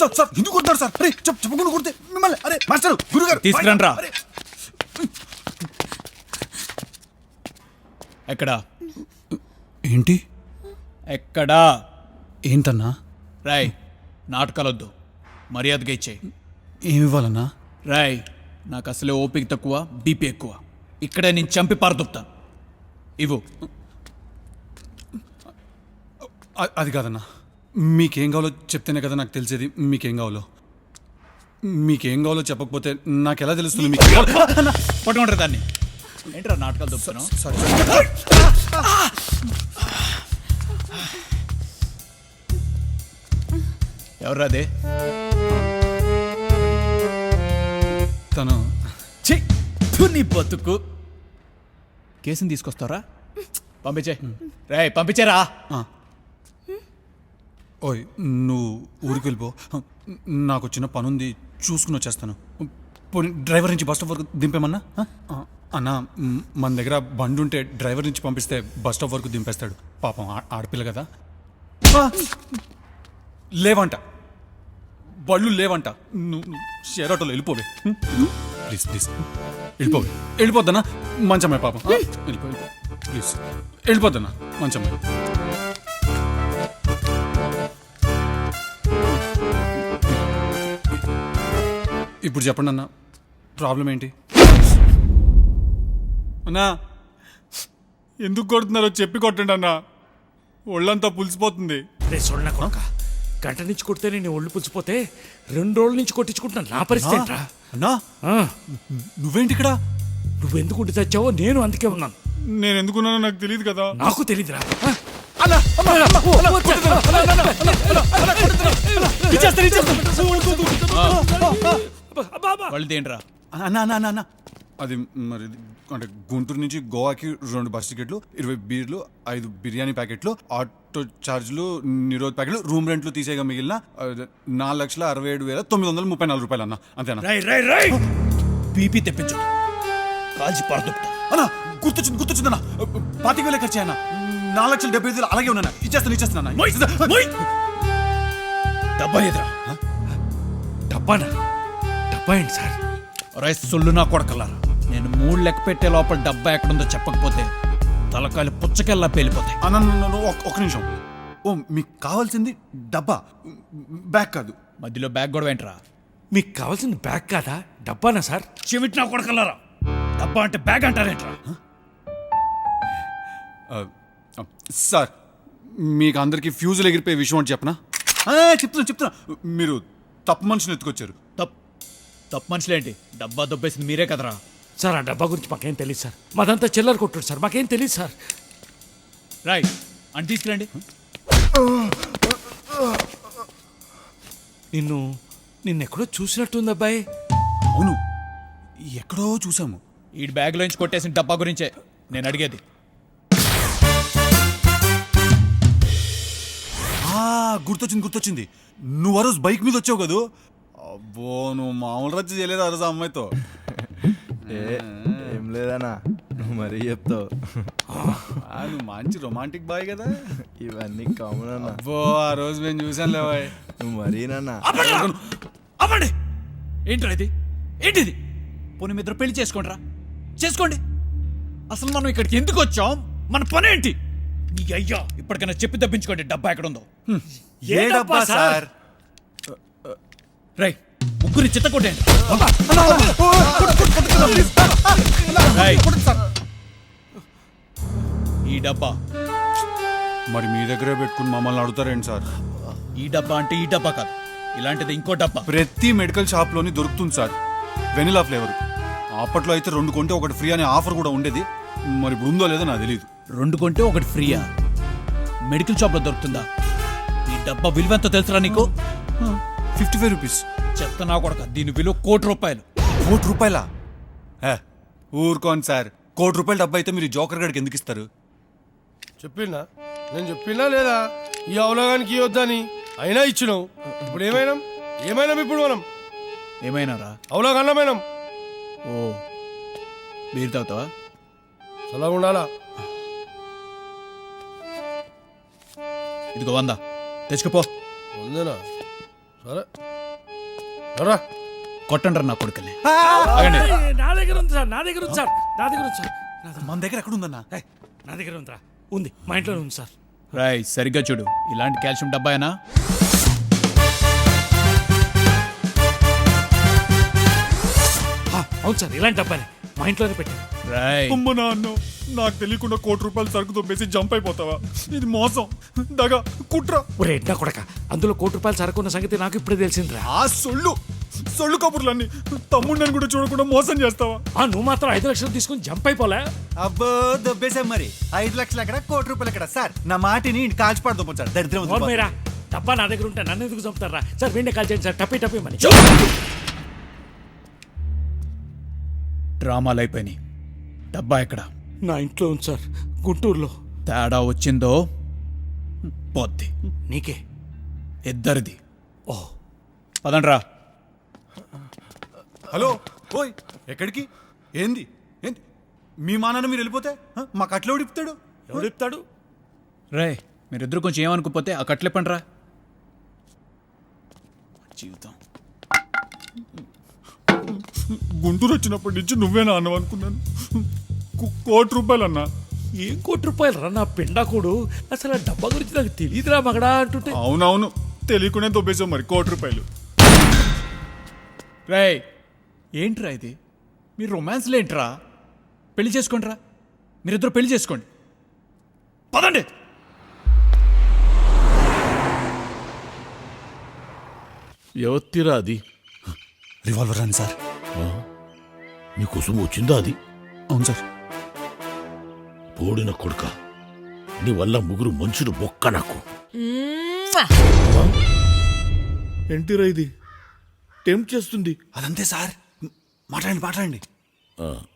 Sir sir ఎందుకు కొడతారు sir? అరే చెప్పకుండా కొడితే మిమ్మల్ని. అరే మాస్టర్ గురుగారు తీసుకురండి రా. ఎక్కడా ఏంటి ఎక్కడా? ఏంటన్నా? రాయ్ నాటకాలొద్దు, మర్యాదగా ఇచ్చేయి. ఏమి ఇవ్వాలన్నా? రాయ్ నాకు అసలే ఓపిక తక్కువ, బీపీ ఎక్కువ. ఇక్కడే నేను చంపి పారదొప్తాను. ఇవ్వు. అది కాదన్నా, మీకేం కావాలో చెప్తేనే కదా నాకు తెలిసేది. మీకేం కావాలో చెప్పకపోతే నాకు ఎలా తెలుస్తుంది మీకు? పట్టుకుంటారు దాన్ని. ఏంట్రా నాటకాలు దొప్పుతాను? ఎవర్రాదే? తను నీ బతుకు. కేసుని తీసుకొస్తారా? పంపించే. రాయ్ పంపించారా? ఓయ్ నువ్వు ఊరికి వెళ్ళిపో, నాకు చిన్న పని ఉంది, చూసుకుని వచ్చేస్తాను. పోనీ డ్రైవర్ నుంచి బస్ స్టాప్ వరకు దింపేమన్నా? అన్నా మన దగ్గర బండి ఉంటే డ్రైవర్ నుంచి పంపిస్తే బస్ స్టాప్ వరకు దింపేస్తాడు. పాపం ఆడపిల్ల కదా. లేవంట, బళ్ళు లేవంట. నువ్వు షేర్ ఆటోలో వెళ్ళిపోవే ప్లీజ్ ప్లీజ్. వెళ్ళిపోద్దన్నా, మంచమ్మాయి పాపం. వెళ్ళిపో ప్లీజ్, వెళ్ళిపోద్దన్నా మంచమ్మాయి. ఇప్పుడు చెప్పండి అన్న, ప్రాబ్లం ఏంటి? అన్నా ఎందుకు కొడుతున్నారో చెప్పి కొట్టండి అన్నా, ఒళ్ళంతా పులిసిపోతుంది. రే సొన్న కొడక, గంట నుంచి కొడితే నేను ఒళ్ళు పుచ్చిపోతే 2 రోజుల నుంచి కొట్టించుకుంటున్నా. నా పరిస్థితి ఏంట్రా? అన్నా నువ్వేంటి ఇక్కడ? నువ్వెందుకు ఉండి తెచ్చావో నేను అందుకే ఉన్నాను. నేను ఎందుకున్నానో నాకు తెలియదు కదా. నాకు తెలీదురా. వాళ్ళు తేండ్రా. అన్నా అన్నా అన్నా అన్నా, అది మరి అంటే గుంటూరు నుంచి గోవాకి 2 బస్ టికెట్లు, 20 బీర్లు, 5 బిర్యానీ ప్యాకెట్లు, ఆటో ఛార్జీలు, నిరోధ్ ప్యాకెట్లు, రూమ్ రెంట్లు తీసేగా మిగిలిన 4,67,934 రూపాయలు అన్న. అంతేనా? బీపీ తెప్పించు, కాల్చి పారదొప్తా. అన్నా గుర్తొచ్చింది అన్న, 25,000 ఖర్చు అన్న. 4,75,000 అలాగే ఉన్నా. ఇచ్చేస్తాను. డబ్బా ఎదురా. డబ్బానా? డబ్బా ఏంటి సార్? రైస్ సొల్లు నా కొడకల్లారా. నేను 3 లెక్క పెట్టే లోపల డబ్బా ఎక్కడుందో చెప్పకపోతే తలకాయలు పుచ్చకెల్లా పేలిపోతాయి. అన్న ఒక్క నిమిషం. ఓ మీకు కావాల్సింది డబ్బా, బ్యాగ్ కాదు. మధ్యలో బ్యాగ్ కూడా ఏంట్రా? మీకు కావాల్సింది బ్యాగ్ కాదా, డబ్బానా సార్? చెవిటి నా కొడకల్లారా, డబ్బా అంటే బ్యాగ్ అంటారేంట్రా? సార్ మీకు అందరికీ ఫ్యూజులు ఎగిరిపోయే విషయం అంటే చెప్పనా? చెప్తున్నా. మీరు తప్పు మనిషిని ఎత్తుకొచ్చారు. తప్పు మనుషులేంటి? డబ్బా దొబ్బేసింది మీరే కదరా. సార్ ఆ డబ్బా గురించి మాకేం తెలియదు సార్. మాదంతా చిల్లర కొట్టాడు సార్, మాకేం తెలియదు సార్. రైట్ అని తీసుకురండి. నిన్నెక్కడో చూసినట్టుంది అబ్బాయి. అవును, ఎక్కడో చూసాము. ఈ బ్యాగ్లోంచి కొట్టేసిన డబ్బా గురించే నేను అడిగేది. గుర్తొచ్చింది. నువ్వు ఆ రోజు బైక్ మీద వచ్చావు కదూ. అబ్బో నువ్వు మామూలు రచ్చ చేయలేదు ఆ రోజు ఆ అమ్మాయితో. ఏం లేదన్నా, నువ్వు మరీ చెప్తావు. నువ్వు మంచి రొమాంటిక్ బాయ్ కదా. ఇవన్నీ కామన్ అన్న. అబ్బో ఆ రోజు మేము చూసాను లేవాయ్. నువ్వు మరీనన్నా. అవ్వండి. ఏంట్రా ఇది? ఏంటిది? పోనీ మీ ఇద్దరు పెళ్లి చేసుకోండి. అసలు మనం ఇక్కడికి ఎందుకు వచ్చాం? మన పని ఏంటి? నీ అయ్యా ఇప్పటికైనా చెప్పి తప్పించుకోండి డబ్బా ఎక్కడుందో. ఏ డబ్బా సార్? రై ముగ్గురి చిత్త కొట్టండి. ఈ డబ్బా మరి మీ దగ్గరే పెట్టుకుని మమ్మల్ని అడుగుతారేంటి సార్? ఈ డబ్బా అంటే ఈ డబ్బా కాదు, ఇలాంటిది ఇంకో డబ్బా. ప్రతి మెడికల్ షాప్లోని దొరుకుతుంది సార్ వెనిలా ఫ్లేవర్. అప్పట్లో అయితే 2 కొంటే 1 ఫ్రీ అనే ఆఫర్ కూడా ఉండేది. మరి ఇప్పుడు ఉందో లేదో నాకు తెలియదు. 2 కొంటే 1 ఫ్రీయా? మెడికల్ షాప్లో దొరుకుతుందా? ఈ డబ్బా విలువెంతో తెలుసురా నీకు? 55 రూపీస్. చెత్త నా కొడక, దీని విలువ ₹1,00,00,000. ₹1,00,00,000? ఊరుకోండి సార్, ₹1,00,00,000 డబ్బా అయితే మీరు జోకర్ గడికి ఎందుకు ఇస్తారు? నేను చెప్పినా లేదా ఈ అవలోగానికి వద్దని? అయినా ఇచ్చినావు. ఇప్పుడు ఏమైనా ఇప్పుడు మనం ఏమైనారా? అవలోగన్నమైనాం. ఓ బీర్ తాగుతావా? చల్లగా ఉండాలా? ఇదిగో 100 తెచ్చుకోపో. ఉందేనా? సరే రా కొట్టండ్రా నా కొడుకుల్ని నా దగ్గర ఉంది సార్, నా దగ్గర ఉంది సార్, నా దగ్గర ఉంది సార్. మన దగ్గర ఎక్కడ ఉందన్నా? ఏయ్, నా దగ్గర ఉందిరా, ఉంది, మా ఇంట్లో ఉంది సార్. రాయ్ సరిగ్గా చూడు, ఇలాంటి కాల్షియం డబ్బాయేనా? అవును సార్, ఇలాంటి డబ్బానే మా ఇంట్లోనే పెట్టాను. రాయ్ అమ్మ నాన్న, నాకు తెలియకుండా ₹1,00,00,000 సరుకు దొబ్బేసి జంప్ అయిపోతావా? ఇది మోసం, దగా, కుట్ర. ఒరే ఎడ్డా కొడక, అందులో ₹1,00,00,000 సరుకున్న సంగతి నాకు ఇప్పుడే తెలిసిందిరా. ఆ సొల్లు కబుర్లన్నీ తమ్ముడిని కూడా చూడకుండా మోసం చేస్తావా? నువ్వు మాత్రం 5 లక్షలు తీసుకుని జంప్ అయిపోలే. అబ్బో దొబ్బేశాం మరి. 5 లక్షలు ఎక్కడ, ₹1,00,00,000 ఎక్కడ? సార్ నా మాటిని కాల్చిపడదాం సార్. దరిద్రం ఉంది. ఓర్మేరా, డబ్బా నా దగ్గర ఉంటే నన్ను ఎందుకు చంపుతారా సార్? వెండి కాల్ చేయండి సార్, టప్పి టప్పి మని. డ్రామాలు అయిపోయినాయి. డబ్బా ఎక్కడ? నా ఇంట్లో ఉంది సార్, గుంటూరులో. తేడా వచ్చిందో పోద్ది. నీకే. ఇద్దరిది. ఓ పదండ్రా. హలో, ఓయ్, ఎక్కడికి? ఏంది ఏంది? మీ మానాన్న మీరు వెళ్ళిపోతే మాకు అట్లా ఉడిపుతాడు. ఎవడు ఇస్తాడు? రే మీరిద్దరు కొంచెం ఏమనుకోపోతే ఆ కట్లెప్పండ్రా. జీవితం గుంటూరు వచ్చినప్పటి నుంచి నువ్వేనా అన్నావు అనుకున్నాను. ₹1,00,00,000 అన్నా. ఏం ₹1,00,00,000 రా నా పిండాకుడు? అసలు ఆ డబ్బా గురించి నాకు తెలియదురా మగడా అంటుంటే. అవునవును, తెలియకుండా దొబ్బేసావు మరి ₹1,00,00,000. రే ఏంట్రా ఇది? మీరు రొమాన్స్లు ఏంట్రా? పెళ్లి చేసుకోండి రా, మీరిద్దరు పెళ్లి చేసుకోండి. పదండి. ఎవత్తిరా అది? రివాల్వర్ అని సార్. నీ కుసుమ వచ్చిందా అది? అవును సార్. పోడిన కొడుక, నీ వల్ల ముగ్గురు మనుషులు బొక్క నాకు. ఏంటిరా ఇది? టెంప్ట్ చేస్తుంది. అదంతే సార్. మాట్లాడండి.